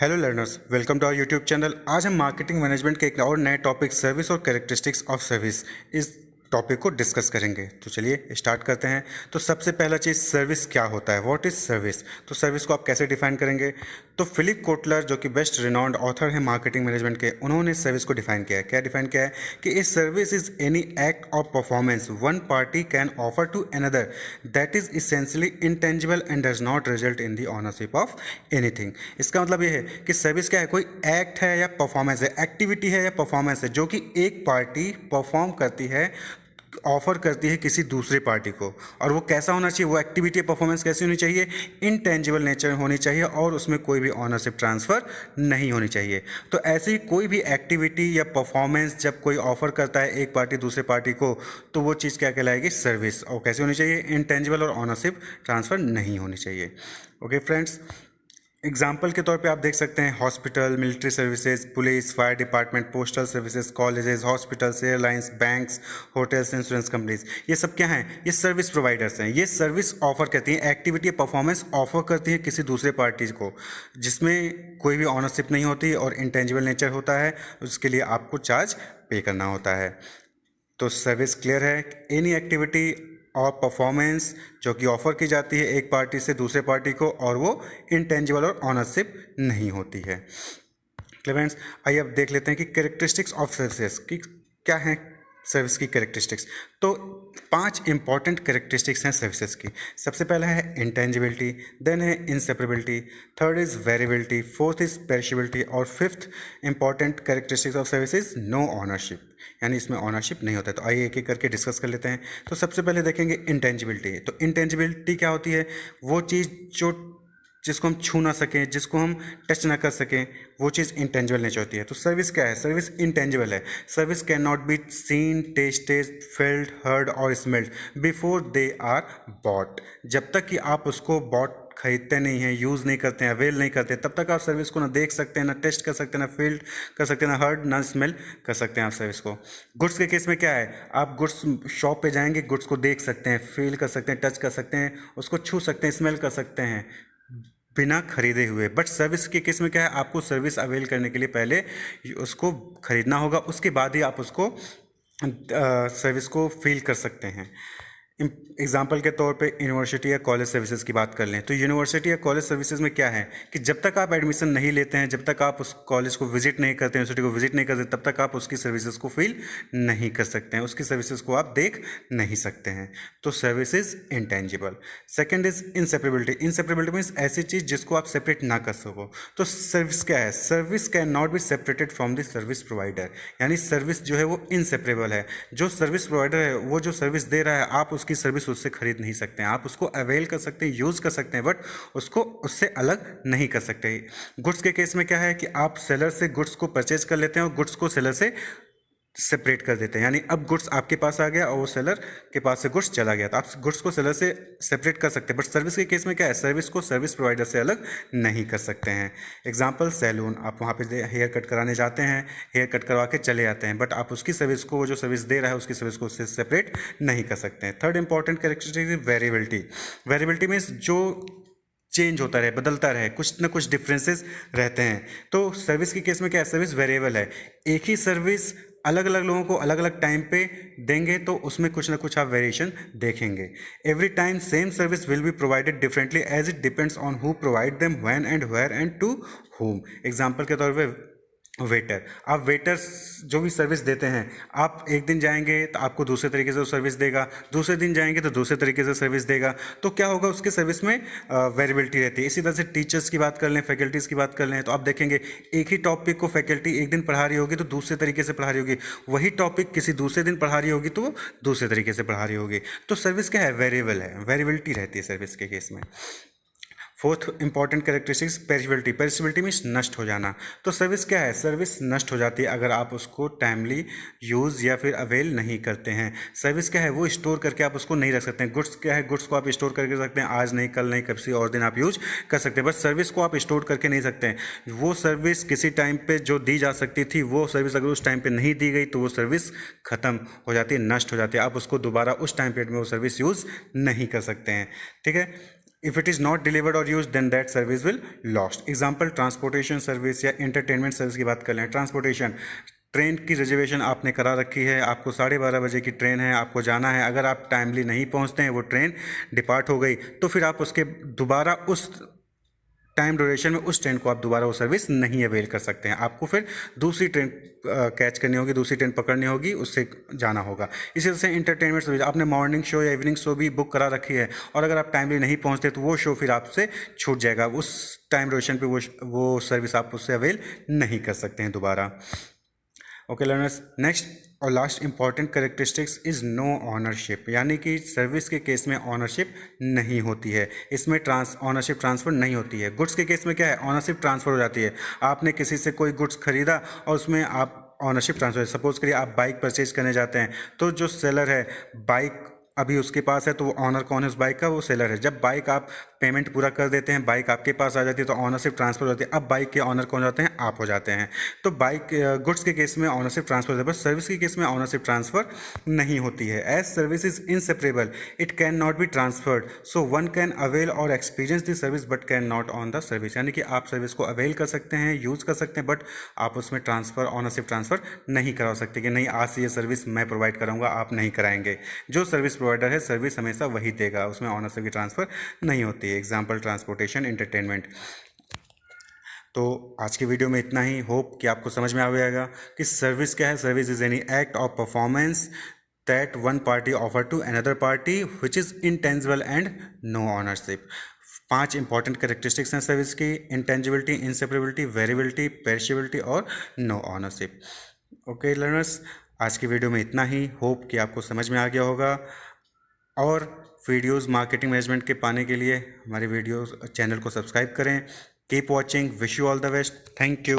Hello learners, welcome to our YouTube channel. आज हम marketing management के एक और नए टॉपिक सर्विस और कैरेक्टरिस्टिक्स ऑफ सर्विस इस टॉपिक को डिस्कस करेंगे। तो चलिए स्टार्ट करते हैं। तो सबसे पहला चीज़, सर्विस क्या होता है, व्हाट इज़ सर्विस। तो सर्विस को आप कैसे डिफाइन करेंगे। तो फिलिप कोटलर, जो कि बेस्ट रिनाउंड ऑथर हैं मार्केटिंग मैनेजमेंट के, उन्होंने सर्विस को डिफाइन किया है। क्या डिफाइन किया है कि a service is any act of performance one party can offer to another that is essentially intangible and does not result in the ownership of anything. इसका मतलब ये है कि सर्विस क्या है, कोई एक्ट है या परफॉर्मेंस है, एक्टिविटी है या परफॉर्मेंस है जो कि एक पार्टी परफॉर्म करती है, ऑफर करती है किसी दूसरे पार्टी को। और वो कैसा होना चाहिए, वो एक्टिविटी परफॉर्मेंस कैसी होनी चाहिए, इनटेंजिबल नेचर होनी चाहिए और उसमें कोई भी ऑनरशिप ट्रांसफ़र नहीं होनी चाहिए। तो ऐसी कोई भी एक्टिविटी या परफॉर्मेंस जब कोई ऑफर करता है एक पार्टी दूसरे पार्टी को, तो वो चीज़ क्या कहलाएगी, सर्विस। और कैसी होनी चाहिए, इनटेंजिबल और ऑनरशिप ट्रांसफ़र नहीं होनी चाहिए। ओके फ्रेंड्स, एग्जाम्पल के तौर पे आप देख सकते हैं hospital, military services, police, fire department, postal services, colleges, hospitals, airlines, banks, hotels, insurance companies. ये सब क्या हैं, ये सर्विस प्रोवाइडर्स हैं। ये सर्विस ऑफर करती हैं, एक्टिविटी परफॉर्मेंस ऑफर करती है किसी दूसरे पार्टी को, जिसमें कोई भी ऑनरशिप नहीं होती और इंटेंजिबल नेचर होता है। उसके लिए आपको चार्ज पे करना होता है। तो सर्विस क्लियर है, एनी एक्टिविटी और परफॉर्मेंस जो कि ऑफर की जाती है एक पार्टी से दूसरे पार्टी को और वो इंटेंजिबल और ऑनरशिप नहीं होती है। क्लियर। आइए अब देख लेते हैं कि कैरेक्टरिस्टिक्स ऑफ सर्विसेज की क्या है, सर्विस की कैरेक्टरिस्टिक्स। तो 5 इंपॉर्टेंट कैरेक्टरिस्टिक्स हैं सर्विसेज की। सबसे पहला है इंटेंजिबिलिटी, देन है inseparability, third is variability, fourth is perishability और fifth important characteristics of service is no ownership, यानी इसमें ऑनरशिप नहीं होता है। तो आइए एक एक करके डिस्कस कर लेते हैं। तो सबसे पहले देखेंगे इंटेंजिबिलिटी। तो इंटेंजिबिलिटी क्या होती है, वो चीज़ जिसको हम छू ना सकें, जिसको हम टच ना कर सकें, वो चीज़ इंटेंजिबल नेचर होती है। तो सर्विस क्या है, सर्विस इंटेंजिबल है। Service can not be seen, tasted, felt, heard और smelled before they are bought. जब तक कि आप उसको बॉट खरीदते नहीं हैं, यूज़ नहीं करते हैं, अवेल नहीं करते, तब तक आप सर्विस को ना देख सकते हैं, ना टेस्ट कर सकते हैं, ना फील्ड कर सकते हैं, ना हर्ड ना स्मेल कर सकते हैं आप सर्विस को। गुड्स के केस में क्या है, आप गुड्स शॉप पे जाएंगे, गुड्स को देख सकते हैं, फील कर सकते हैं, टच कर सकते हैं, उसको छू सकते हैं, स्मेल कर सकते हैं बिना खरीदे हुए। बट सर्विस के केस में क्या है, आपको सर्विस अवेल करने के लिए पहले उसको खरीदना होगा, उसके बाद ही आप उसको सर्विस को फील कर सकते हैं। एग्जाम्पल के तौर पे यूनिवर्सिटी या कॉलेज सर्विसेज की बात कर लें, तो यूनिवर्सिटी या कॉलेज सर्विसेज में क्या है कि जब तक आप एडमिशन नहीं लेते हैं, जब तक आप उस कॉलेज को विजिट नहीं करते, यूनिवर्सिटी को विजिट नहीं करते, तब तक आप उसकी सर्विसेज को फील नहीं कर सकते हैं, उसकी सर्विसेज को आप देख नहीं सकते हैं। तो service is intangible. Second is inseparability. Inseparability means ऐसी चीज़ जिसको आप सेपरेट ना कर सको। तो सर्विस क्या है, service can not be separated from the service provider, यानी सर्विस जो है वो इनसेपरेबल है। जो सर्विस प्रोवाइडर है, वो जो सर्विस दे रहा है, आप उसकी सर्विस उससे खरीद नहीं सकते हैं। आप उसको अवेल कर सकते हैं, यूज़ कर सकते हैं, बट उसको उससे अलग नहीं कर सकते। गुड्स के केस में क्या है कि आप सेलर से गुड्स को परचेज कर लेते हैं और गुड्स को सेलर से सेपरेट कर देते हैं, यानी अब गुड्स आपके पास आ गया और वो सेलर के पास से गुड्स चला गया, तो आप गुड्स को सेलर से सेपरेट कर सकते हैं। बट सर्विस के केस में क्या है, सर्विस को सर्विस प्रोवाइडर से अलग नहीं कर सकते हैं। एग्जांपल सैलून, आप वहाँ पे हेयर कट कराने जाते हैं, हेयर कट करवा के चले आते हैं, बट आप उसकी सर्विस को, वो जो सर्विस दे रहा है उसकी सर्विस को उससे सेपरेट नहीं कर सकते हैं। Third important characteristic variability. Variability means जो चेंज होता रहे, बदलता रहे, कुछ ना कुछ डिफरेंसेस रहते हैं। तो सर्विस के केस में क्या है, सर्विस वेरिएबल है। एक ही सर्विस अलग अलग लोगों को अलग अलग टाइम पे देंगे तो उसमें कुछ ना कुछ आप वेरिएशन देखेंगे। Every time same service will be provided differently as it depends on who provide them, when and where and to whom. Example के तौर पे वेटर, आप वेटर्स जो भी सर्विस देते हैं, आप एक दिन जाएंगे तो आपको दूसरे तरीके से वो सर्विस देगा, दूसरे दिन जाएंगे तो दूसरे तरीके से सर्विस देगा। तो क्या होगा, उसके सर्विस में वेरिएबिलिटी रहती है। इसी तरह से टीचर्स की बात कर लें, फैकल्टीज़ की बात कर लें, तो आप देखेंगे एक ही टॉपिक को फैकल्टी एक दिन पढ़ा रही होगी तो दूसरे तरीके से पढ़ा रही होगी, वही टॉपिक किसी दूसरे दिन पढ़ा रही होगी तो वो दूसरे तरीके से पढ़ा रही होगी। तो सर्विस क्या है, वेरिएबल है, वेरिएबिलिटी रहती है सर्विस के केस में। Fourth important characteristics perishability. Perishability means नष्ट हो जाना। तो सर्विस क्या है, सर्विस नष्ट हो जाती है अगर आप उसको टाइमली यूज़ या फिर अवेल नहीं करते हैं। सर्विस क्या है, वो स्टोर करके आप उसको नहीं रख सकते हैं। गुड्स क्या है, गुड्स को आप स्टोर करके रख सकते हैं, आज नहीं, कल नहीं, किसी और दिन आप यूज कर सकते हैं, बट सर्विस को आप स्टोर करके नहीं सकते हैं। वो सर्विस किसी टाइम पर जो दी जा सकती थी, वो सर्विस अगर उस टाइम पर नहीं दी गई तो वो सर्विस खत्म हो जाती है, नष्ट हो जाती है। आप उसको दोबारा उस टाइम पीरियड में वो सर्विस यूज़ नहीं कर सकते हैं। ठीक है। If it is not delivered और use then that service will lost. Example transportation service या एंटरटेनमेंट सर्विस की बात कर लें। ट्रांसपोर्टेशन, ट्रेन की रिजर्वेशन आपने करा रखी है, आपको 12:30 बजे की ट्रेन है, आपको जाना है, अगर आप टाइमली नहीं पहुंचते हैं, वो ट्रेन डिपार्ट हो गई, तो फिर आप उसके दोबारा उस टाइम ड्यूरेशन में उस ट्रेन को आप दोबारा वो सर्विस नहीं अवेल कर सकते हैं, आपको फिर दूसरी ट्रेन कैच करनी होगी, दूसरी ट्रेन पकड़नी होगी, उससे जाना होगा। इसी तरह से एंटरटेनमेंट सर्विस, आपने मॉर्निंग शो या इवनिंग शो भी बुक करा रखी है और अगर आप टाइमली नहीं पहुंचते तो वो शो फिर आपसे छूट जाएगा, उस टाइम ड्यूरेशन पे वो सर्विस आप उससे अवेल नहीं कर सकते हैं दोबारा। ओके लर्नर्स, नेक्स्ट और last important characteristics is no ownership, यानी कि सर्विस के केस में ऑनरशिप नहीं होती है, इसमें ऑनरशिप ट्रांसफ़र नहीं होती है। गुड्स के केस में क्या है, ऑनरशिप ट्रांसफ़र हो जाती है। आपने किसी से कोई गुड्स खरीदा और उसमें आप ऑनरशिप ट्रांसफ़र, सपोज करिए आप बाइक परचेज करने जाते हैं, तो जो सेलर है, बाइक अभी उसके पास है, तो वो ऑनर कौन है उस बाइक का, वो सेलर है। जब बाइक आप पेमेंट पूरा कर देते हैं, बाइक आपके पास आ जाती है, तो ऑनरशिप ट्रांसफर हो जाती है। अब बाइक के ऑनर कौन जाते हैं, आप हो जाते हैं। तो बाइक गुड्स के केस में ऑनरशिप ट्रांसफर होता है, बस सर्विस के केस में ऑनरशिप ट्रांसफर नहीं होती है। As service is inseparable, it can not be transferred, so one can avail और experience the service but can not own the service, यानी कि आप सर्विस को अवेल कर सकते हैं, यूज़ कर सकते हैं, बट आप उसमें ट्रांसफर, ऑनरशिप ट्रांसफर नहीं करा सकते कि नहीं आज से ये सर्विस मैं प्रोवाइड कराऊंगा, आप नहीं कराएंगे। जो सर्विस प्रोवाइडर है सर्विस हमेशा वही देगा, उसमें ऑनरशिप की ट्रांसफर नहीं होती है। Example transportation, entertainment. तो आज की वीडियो में इतना ही। होप कि आपको समझ में आ जाएगा कि सर्विस क्या है। Service is any act of performance that one party offer to another party which is intangible and no ownership. 5 important characteristics हैं सर्विस की: इंटेंजिबिलिटी, इंसेपरेबिलिटी, वेरिएबिलिटी, पेरिशेबिलिटी और नो ऑनरशिप। ओके लर्नर्स, आज की video में इतना ही। Hope कि आपको समझ में आ गया होगा। और वीडियोस मार्केटिंग मैनेजमेंट के पाने के लिए हमारे वीडियोस चैनल को सब्सक्राइब करें। Keep watching, wish you all the best, thank you.